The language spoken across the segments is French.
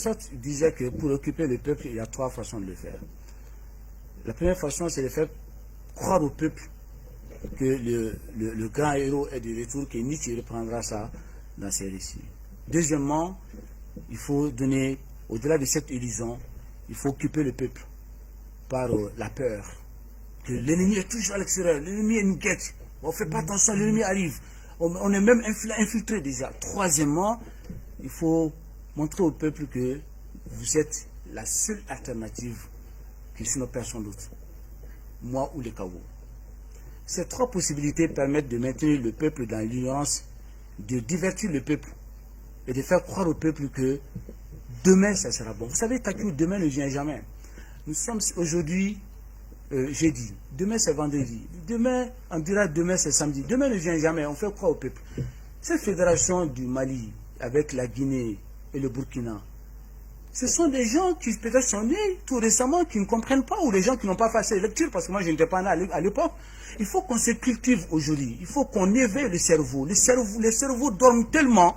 Aristote disait que pour occuper le peuple, il y a 3 façons de le faire. La première façon, c'est de faire croire au peuple que le grand héros est de retour, que Nietzsche reprendra ça dans ses récits. Deuxièmement, il faut donner, au-delà de cette illusion, il faut occuper le peuple par la peur. Que l'ennemi est toujours à l'extérieur, l'ennemi nous guette. On ne fait pas attention, l'ennemi arrive. On est même infiltré déjà. Troisièmement, il faut montrer au peuple que vous êtes la seule alternative, que sinon personne d'autre. Moi ou les Kawo. Ces 3 possibilités permettent de maintenir le peuple dans l'ignorance, de divertir le peuple et de faire croire au peuple que demain ça sera bon. Vous savez, Takou, demain ne vient jamais. Nous sommes aujourd'hui jeudi, demain c'est vendredi, demain on dira demain c'est samedi, demain ne vient jamais, on fait croire au peuple. Cette fédération du Mali avec la Guinée et le Burkina, ce sont des gens qui peut-être sont nés tout récemment, qui ne comprennent pas, ou les gens qui n'ont pas fait ces lectures, parce que moi je n'étais pas né à l'époque. Il faut qu'on se cultive aujourd'hui, il faut qu'on éveille le cerveau. Les cerveaux dorment tellement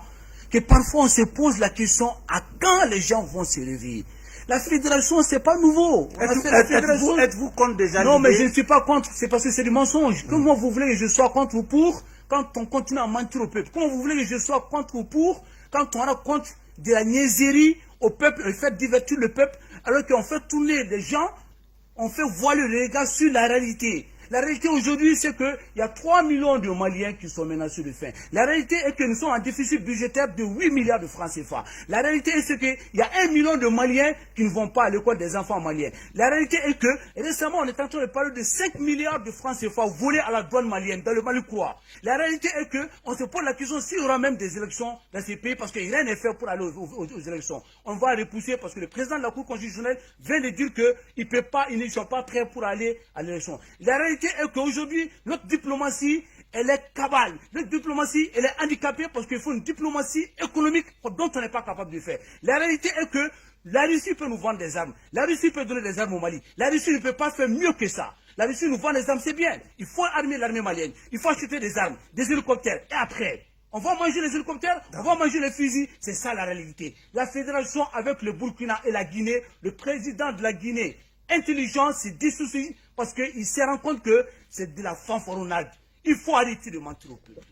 que parfois on se pose la question à quand les gens vont se réveiller. La fédération, c'est pas nouveau. Êtes-vous contre déjà? Non, mais je ne suis pas contre, c'est parce que c'est du mensonge. Comment vous voulez que je sois contre ou pour quand on continue à mentir au peuple? Comment vous voulez que je sois contre ou pour quand on raconte de la niaiserie au peuple, on fait divertir le peuple, alors qu'on fait tourner les gens, on fait voiler le regard sur la réalité. La réalité aujourd'hui, c'est qu'il y a 3 millions de Maliens qui sont menacés de faim. La réalité est que nous sommes en déficit budgétaire de 8 milliards de francs CFA. La réalité est qu'il y a 1 million de Maliens qui ne vont pas à l'école des enfants maliens. La réalité est que récemment, on est en train de parler de 5 milliards de francs CFA volés à la douane malienne, dans le Mali quoi. La réalité est qu'on se pose la question s'il y aura même des élections dans ces pays, parce que rien n'est fait pour aller aux élections. On va repousser parce que le président de la Cour constitutionnelle vient de dire qu'ils ne sont pas prêts pour aller à l'élection. La réalité est qu'aujourd'hui, notre diplomatie, elle est cabale. Notre diplomatie, elle est handicapée parce qu'il faut une diplomatie économique dont on n'est pas capable de faire. La réalité est que la Russie peut nous vendre des armes. La Russie peut donner des armes au Mali. La Russie ne peut pas faire mieux que ça. La Russie nous vend des armes, c'est bien. Il faut armer l'armée malienne. Il faut acheter des armes, des hélicoptères. Et après, on va manger les hélicoptères, on va manger les fusils. C'est ça la réalité. La fédération avec le Burkina et la Guinée, le président de la Guinée, intelligent, se dissocie parce qu'il se rend compte que c'est de la fanfaronnade. Il faut arrêter de mentir au peuple.